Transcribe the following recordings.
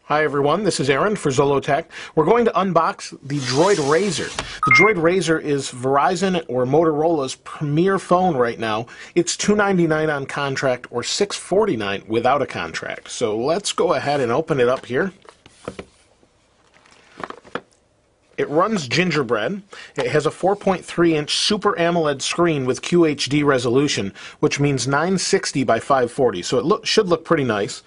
Hi everyone, this is Aaron for Zollotech. We're going to unbox the Droid Razr. The Droid Razr is Verizon or Motorola's premier phone right now. It's $299 on contract or $649 without a contract. So let's go ahead and open it up here. It runs Gingerbread. It has a 4.3-inch Super AMOLED screen with QHD resolution, which means 960 by 540, so it should look pretty nice.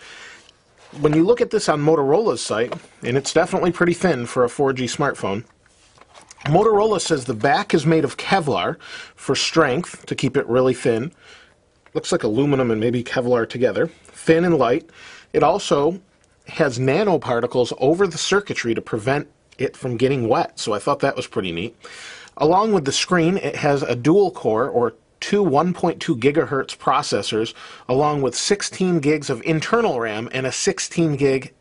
When you look at this on Motorola's site, and it's definitely pretty thin for a 4G smartphone, Motorola says the back is made of Kevlar for strength, to keep it really thin. Looks like aluminum and maybe Kevlar together. Thin and light. It also has nanoparticles over the circuitry to prevent it from getting wet, so I thought that was pretty neat. Along with the screen, it has a dual core or two 1.2 gigahertz processors, along with 16 gigs of internal RAM and a 16 gig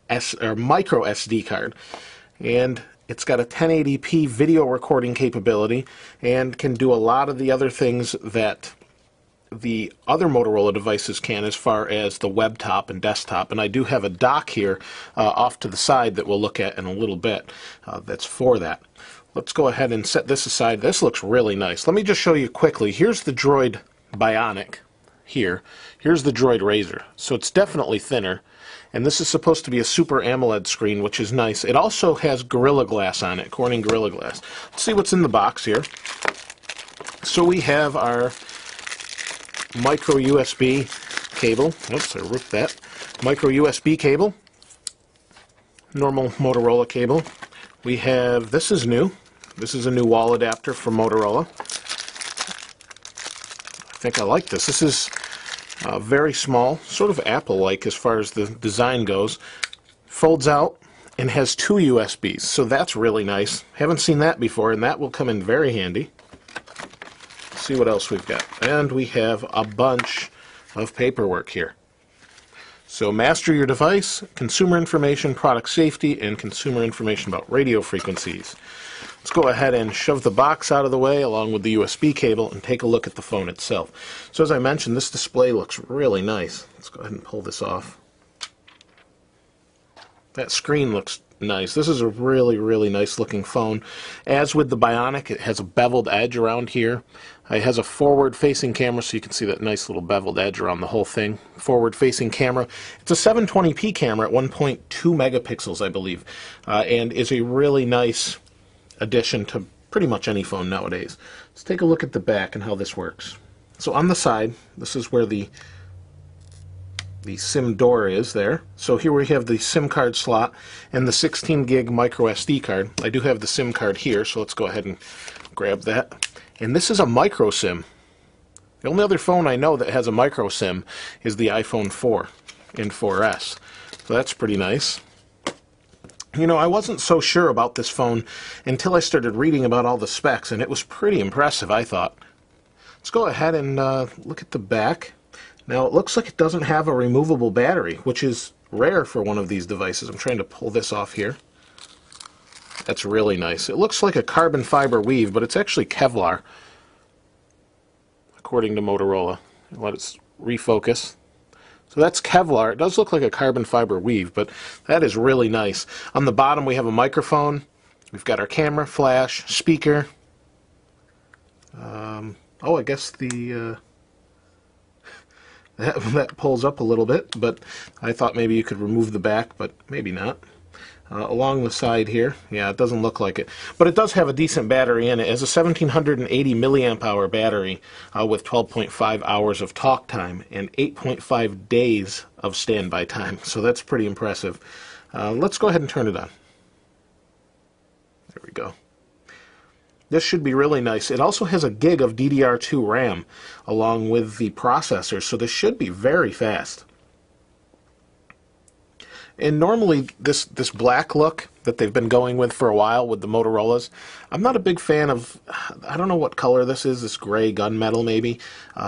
micro SD card. And it's got a 1080p video recording capability and can do a lot of the other things that the other Motorola devices can, as far as the web top and desktop. And I do have a dock here off to the side that we'll look at in a little bit that's for that. Let's go ahead and set this aside. This looks really nice. Let me just show you quickly. Here's the Droid Bionic here. Here's the Droid Razr. So it's definitely thinner. And this is supposed to be a Super AMOLED screen, which is nice. It also has Gorilla Glass on it, Corning Gorilla Glass. Let's see what's in the box here. So we have our micro USB cable. Oops, I ripped that. Micro USB cable. Normal Motorola cable. We have, this is new. This is a new wall adapter from Motorola. I think I like this. This is very small, sort of Apple-like as far as the design goes. Folds out and has two USBs, so that's really nice. Haven't seen that before, and that will come in very handy. Let's see what else we've got. And we have a bunch of paperwork here. So master your device, consumer information, product safety, and consumer information about radio frequencies. Let's go ahead and shove the box out of the way along with the USB cable and take a look at the phone itself. So as I mentioned, this display looks really nice. Let's go ahead and pull this off. That screen looks nice. This is a really, really nice looking phone. As with the Bionic, it has a beveled edge around here. It has a forward-facing camera, so you can see that nice little beveled edge around the whole thing. Forward-facing camera. It's a 720p camera at 1.2 megapixels, I believe, and is a really nice addition to pretty much any phone nowadays. Let's take a look at the back and how this works. So on the side, this is where the SIM door is there. So here we have the SIM card slot and the 16 gig micro SD card. I do have the SIM card here, so let's go ahead and grab that. And this is a micro SIM. The only other phone I know that has a micro SIM is the iPhone 4 and 4S. So that's pretty nice. You know, I wasn't so sure about this phone until I started reading about all the specs, and it was pretty impressive, I thought. Let's go ahead and look at the back. Now, it looks like it doesn't have a removable battery, which is rare for one of these devices. I'm trying to pull this off here. That's really nice. It looks like a carbon fiber weave, but it's actually Kevlar, according to Motorola. Let it refocus. So that's Kevlar. It does look like a carbon fiber weave, but that is really nice. On the bottom we have a microphone. We've got our camera, flash, speaker. Oh, I guess the that pulls up a little bit, but I thought maybe you could remove the back, but maybe not. Along the side here, yeah, it doesn't look like it, but it does have a decent battery in it. It has a 1780 milliamp hour battery with 12.5 hours of talk time and 8.5 days of standby time, so that's pretty impressive. Let's go ahead and turn it on. There we go. This should be really nice. It also has a gig of DDR2 RAM along with the processor, so this should be very fast. And normally this black look that they've been going with for a while with the Motorola's, I'm not a big fan of. I don't know what color this is, this gray gunmetal maybe.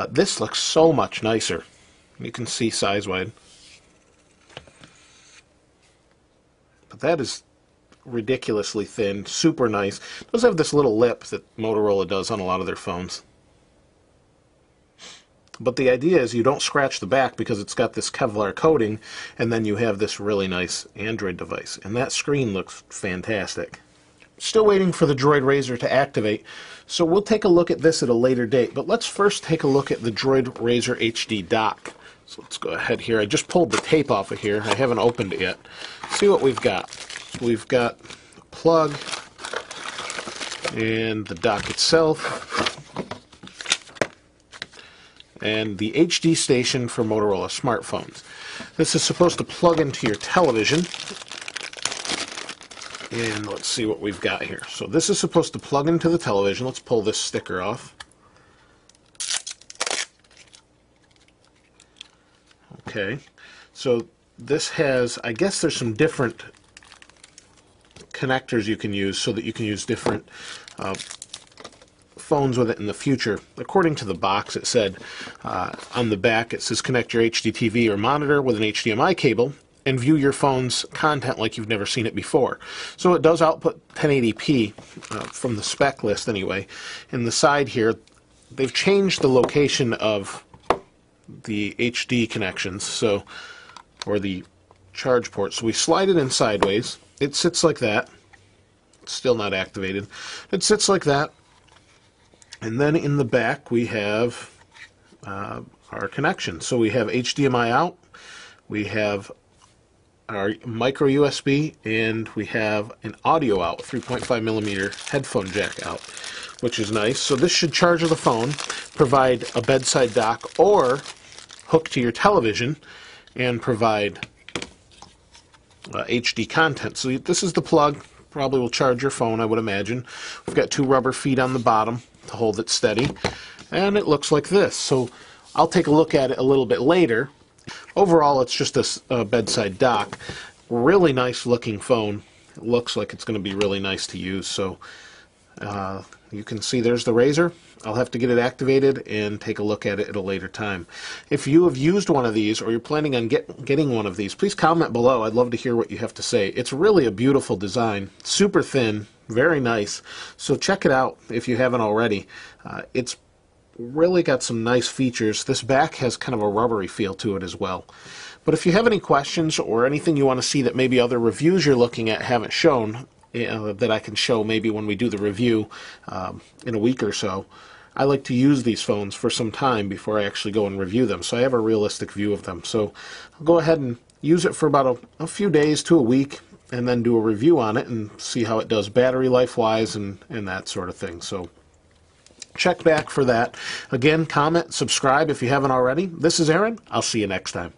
This looks so much nicer. You can see size-wide. But that is ridiculously thin, super nice. It does have this little lip that Motorola does on a lot of their phones. But the idea is you don't scratch the back because it's got this Kevlar coating, and then you have this really nice Android device. And that screen looks fantastic. Still waiting for the Droid Razr to activate, so we'll take a look at this at a later date. But let's first take a look at the Droid Razr HD dock. So let's go ahead here. I just pulled the tape off of here. I haven't opened it yet. See what we've got. We've got a plug and the dock itself, and the HD station for Motorola smartphones. This is supposed to plug into your television. And let's see what we've got here. So this is supposed to plug into the television. Let's pull this sticker off. Okay, so this has, I guess there's some different connectors you can use so that you can use different phones with it in the future. According to the box, it said on the back, it says connect your HD TV or monitor with an HDMI cable and view your phone's content like you've never seen it before. So it does output 1080p from the spec list anyway. In the side here, they've changed the location of the HD connections, so, or the charge port. So we slide it in sideways. It sits like that. It's still not activated. It sits like that. And then in the back we have our connection. So we have HDMI out, we have our micro USB, and we have an audio out, 3.5mm headphone jack out, which is nice. So this should charge the phone, provide a bedside dock, or hook to your television and provide HD content. So this is the plug. Probably will charge your phone, I would imagine. We've got two rubber feet on the bottom to hold it steady, and it looks like this. So I'll take a look at it a little bit later. Overall, it's just a bedside dock. Really nice looking phone. It looks like it's going to be really nice to use. So you can see there's the Razr. I'll have to get it activated and take a look at it at a later time. If you have used one of these or you're planning on getting one of these, please comment below. I'd love to hear what you have to say. It's really a beautiful design, super thin, very nice. So check it out if you haven't already. It's really got some nice features. This back has kind of a rubbery feel to it as well. But if you have any questions or anything you want to see that maybe other reviews you're looking at haven't shown, that I can show maybe when we do the review in a week or so, I like to use these phones for some time before I actually go and review them, so I have a realistic view of them. So I'll go ahead and use it for about a few days to a week, and then do a review on it and see how it does battery life-wise and that sort of thing. So check back for that. Again, comment, subscribe if you haven't already. This is Aaron. I'll see you next time.